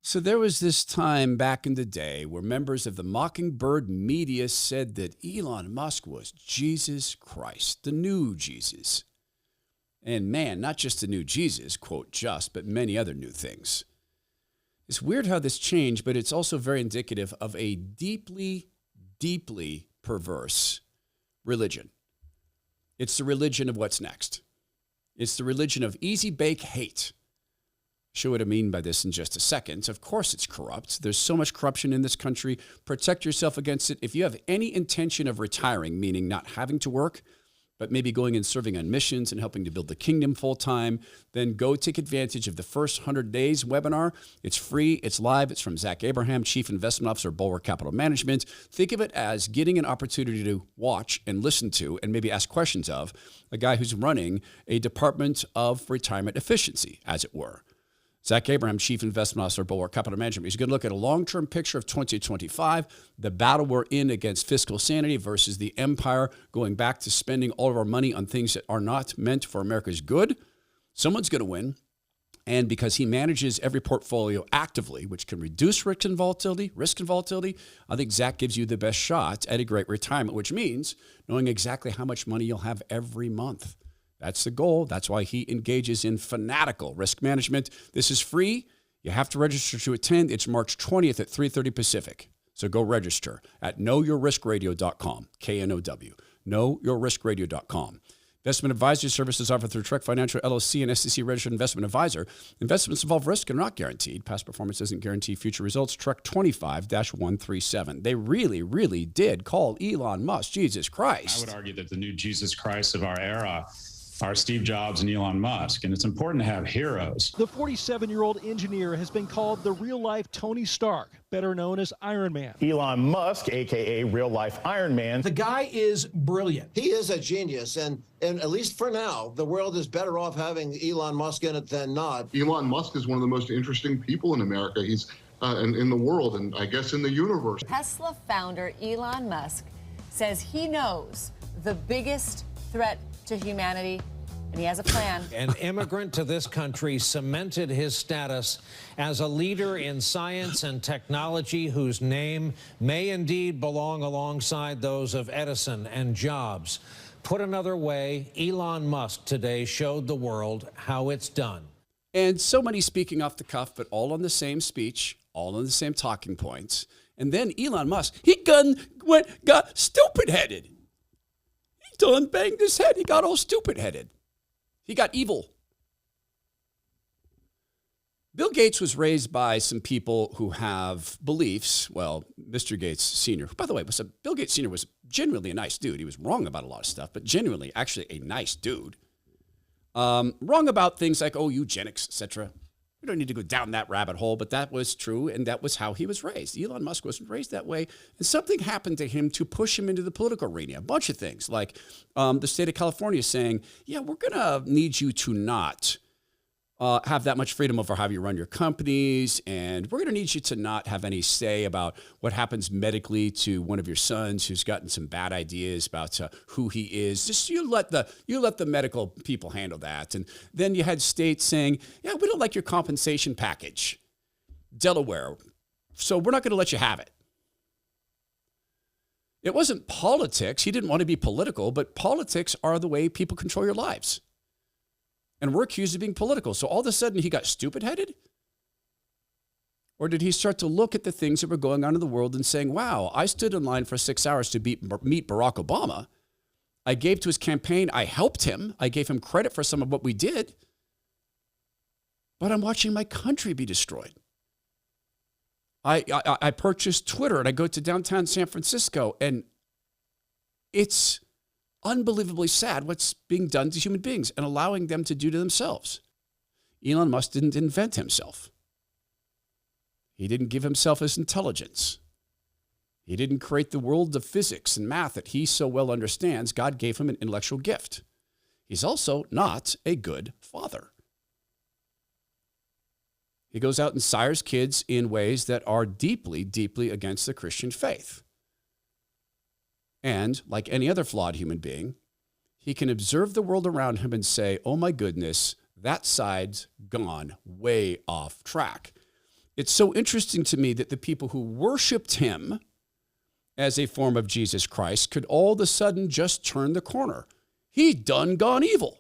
So there was this time back in the day where members of the Mockingbird media said that Elon Musk was Jesus Christ, the new Jesus. And man, not just the new Jesus, quote just, but many other new things. It's weird how this changed, but it's also very indicative of a deeply, deeply perverse religion. It's the religion of what's next. It's the religion of easy bake hate. Show what I mean by this in just a second. Of course it's corrupt. There's so much corruption in this country. Protect yourself against it. If you have any intention of retiring, meaning not having to work, but maybe going and serving on missions and helping to build the kingdom full time, then go take advantage of the first 100 days webinar. It's free. It's live. It's from Zach Abraham, Chief Investment Officer, Bulwark Capital Management. Think of it as getting an opportunity to watch and listen to and maybe ask questions of a guy who's running a Department of Retirement Efficiency, as it were. Zach Abraham, Chief Investment Officer, Bulwark Capital Management. He's going to look at a long-term picture of 2025, the battle we're in against fiscal sanity versus the empire going back to spending all of our money on things that are not meant for America's good. Someone's going to win. And because he manages every portfolio actively, which can reduce risk and volatility, I think Zach gives you the best shot at a great retirement, which means knowing exactly how much money you'll have every month. That's the goal. That's why he engages in fanatical risk management. This is free. You have to register to attend. It's March 20th at 3:30 Pacific. So go register at knowyourriskradio.com, K-N-O-W, knowyourriskradio.com. Investment advisory services offered through Trek Financial LLC and SEC registered investment advisor. Investments involve risk and are not guaranteed. Past performance doesn't guarantee future results. Trek 25-137. They really, really did call Elon Musk Jesus Christ. I would argue that the new Jesus Christ of our era are Steve Jobs and Elon Musk, and it's important to have heroes. The 47-year-old engineer has been called the real-life Tony Stark, better known as Iron Man. Elon Musk, a.k.a. real-life Iron Man. The guy is brilliant. He is a genius, and at least for now, the world is better off having Elon Musk in it than not. Elon Musk is one of the most interesting people in America. He's in the world, and I guess in the universe. Tesla founder Elon Musk says he knows the biggest threat to humanity, and he has a plan. An immigrant to this country cemented his status as a leader in science and technology whose name may indeed belong alongside those of Edison and Jobs. Put another way, Elon Musk today showed the world how it's done. And so many speaking off the cuff, but all on the same speech, all on the same talking points. And then Elon Musk, he got stupid-headed. Done banged his head. He got all stupid-headed. He got evil. Bill Gates was raised by some people who have beliefs. Well, Mr. Gates Sr., by the way, Bill Gates Sr. was genuinely a nice dude. He was wrong about a lot of stuff, but genuinely actually a nice dude. Wrong about things like, eugenics, etc. We don't need to go down that rabbit hole, but that was true, and that was how he was raised. Elon Musk wasn't raised that way, and something happened to him to push him into the political arena. A bunch of things, like the state of California saying, yeah, we're going to need you to not have that much freedom over how you run your companies, and we're going to need you to not have any say about what happens medically to one of your sons who's gotten some bad ideas about who he is. Just you let the medical people handle that. And then you had states saying, yeah, we don't like your compensation package, Delaware, so we're not going to let you have it. It wasn't politics. He didn't want to be political, but politics are the way people control your lives. And we're accused of being political. So all of a sudden he got stupid-headed? Or did he start to look at the things that were going on in the world and saying, wow, I stood in line for 6 hours to meet Barack Obama. I gave to his campaign. I helped him. I gave him credit for some of what we did. But I'm watching my country be destroyed. I purchased Twitter, and I go to downtown San Francisco, and it's unbelievably sad what's being done to human beings and allowing them to do to themselves. Elon Musk didn't invent himself. He didn't give himself his intelligence. He didn't create the world of physics and math that he so well understands. God gave him an intellectual gift. He's also not a good father. He goes out and sires kids in ways that are deeply, deeply against the Christian faith. And like any other flawed human being, he can observe the world around him and say, oh my goodness, that side's gone way off track. It's so interesting to me that the people who worshiped him as a form of Jesus Christ could all of a sudden just turn the corner. He done gone evil.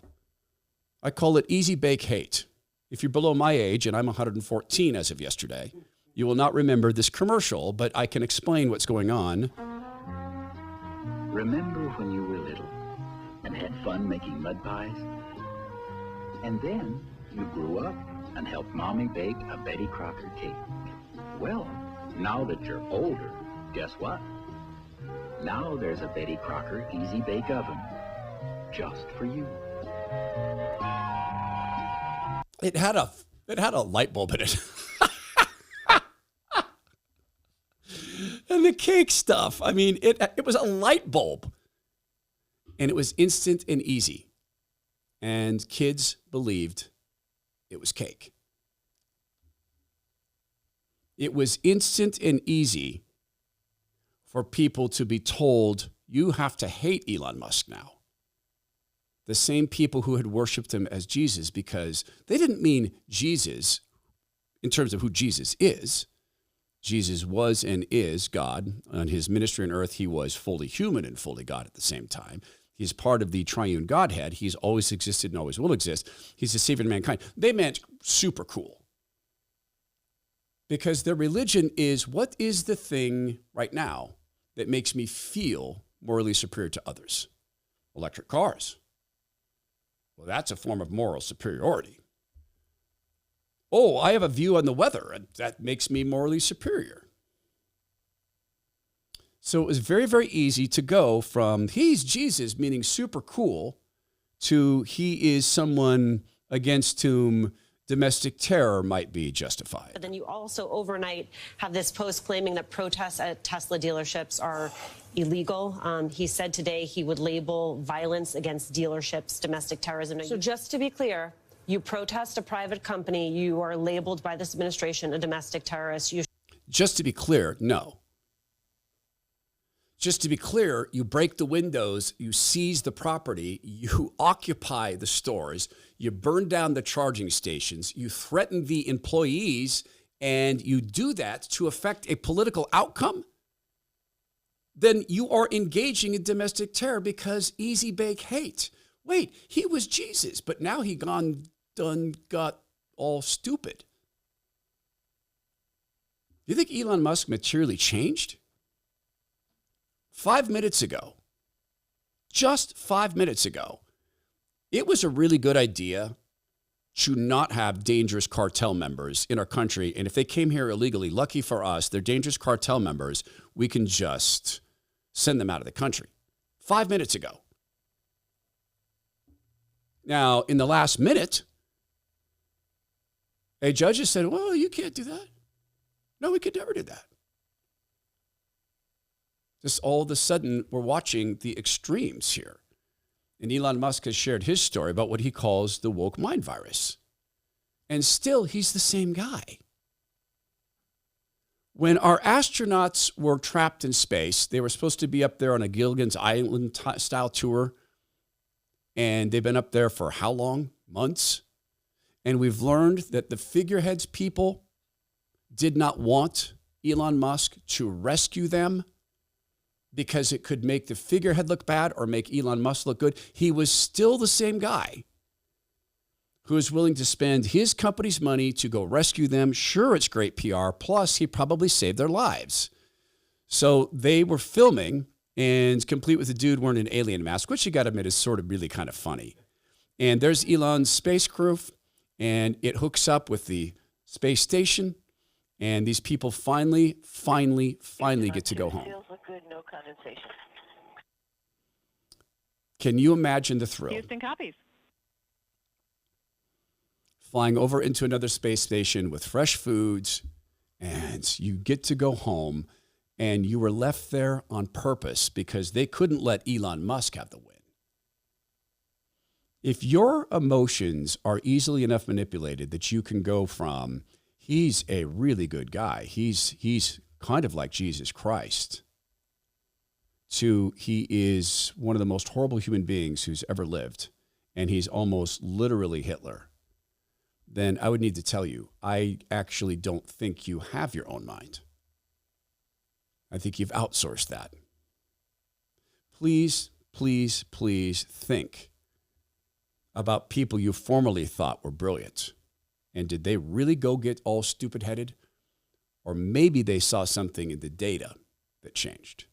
I call it easy bake hate. If you're below my age, and I'm 114 as of yesterday, you will not remember this commercial, but I can explain what's going on. Remember when you were little and had fun making mud pies? And then you grew up and helped Mommy bake a Betty Crocker cake. Well, now that you're older, guess what? Now there's a Betty Crocker Easy Bake Oven, just for you. It had a light bulb in it. And the cake stuff, I mean, it was a light bulb. And it was instant and easy. And kids believed it was cake. It was instant and easy for people to be told, you have to hate Elon Musk now. The same people who had worshiped him as Jesus, because they didn't mean Jesus in terms of who Jesus is. Jesus was and is God. On his ministry on earth, he was fully human and fully God at the same time. He's part of the triune Godhead. He's always existed and always will exist. He's the savior of mankind. They meant super cool. Because their religion is, what is the thing right now that makes me feel morally superior to others? Electric cars. Well, that's a form of moral superiority. Oh, I have a view on the weather, and that makes me morally superior. So it was very, very easy to go from he's Jesus, meaning super cool, to he is someone against whom domestic terror might be justified. But then you also overnight have this post claiming that protests at Tesla dealerships are illegal. He said today he would label violence against dealerships domestic terrorism. So just to be clear, you protest a private company, you are labeled by this administration a domestic terrorist. Just to be clear, no. Just to be clear, you break the windows, you seize the property, you occupy the stores, you burn down the charging stations, you threaten the employees, and you do that to affect a political outcome, then you are engaging in domestic terror because easy bake hate. Wait, he was Jesus, but now he got all stupid. Do you think Elon Musk materially changed? 5 minutes ago, just 5 minutes ago, it was a really good idea to not have dangerous cartel members in our country. And if they came here illegally, lucky for us, they're dangerous cartel members. We can just send them out of the country. 5 minutes ago. Now, in the last minute, a judge has said, well, you can't do that. No, we could never do that. Just all of a sudden, we're watching the extremes here. And Elon Musk has shared his story about what he calls the woke mind virus. And still, he's the same guy. When our astronauts were trapped in space, they were supposed to be up there on a Gilligan's Island style tour. And they've been up there for how long? Months. And we've learned that the figureheads people did not want Elon Musk to rescue them because it could make the figurehead look bad or make Elon Musk look good. He was still the same guy who is willing to spend his company's money to go rescue them. Sure, it's great PR. Plus, he probably saved their lives. So they were filming, and complete with the dude wearing an alien mask, which you got to admit is sort of really kind of funny. And there's Elon's space crew, and it hooks up with the space station. And these people finally get to go home. Look good, no condensation. Can you imagine the thrill? Houston copies. Flying over into another space station with fresh foods, and you get to go home, and you were left there on purpose because they couldn't let Elon Musk have the win. If your emotions are easily enough manipulated that you can go from he's a really good guy, he's kind of like Jesus Christ, to he is one of the most horrible human beings who's ever lived, and he's almost literally Hitler, then I would need to tell you, I actually don't think you have your own mind. I think you've outsourced that. Please, please, please think about people you formerly thought were brilliant. And did they really go get all stupid-headed? Or maybe they saw something in the data that changed.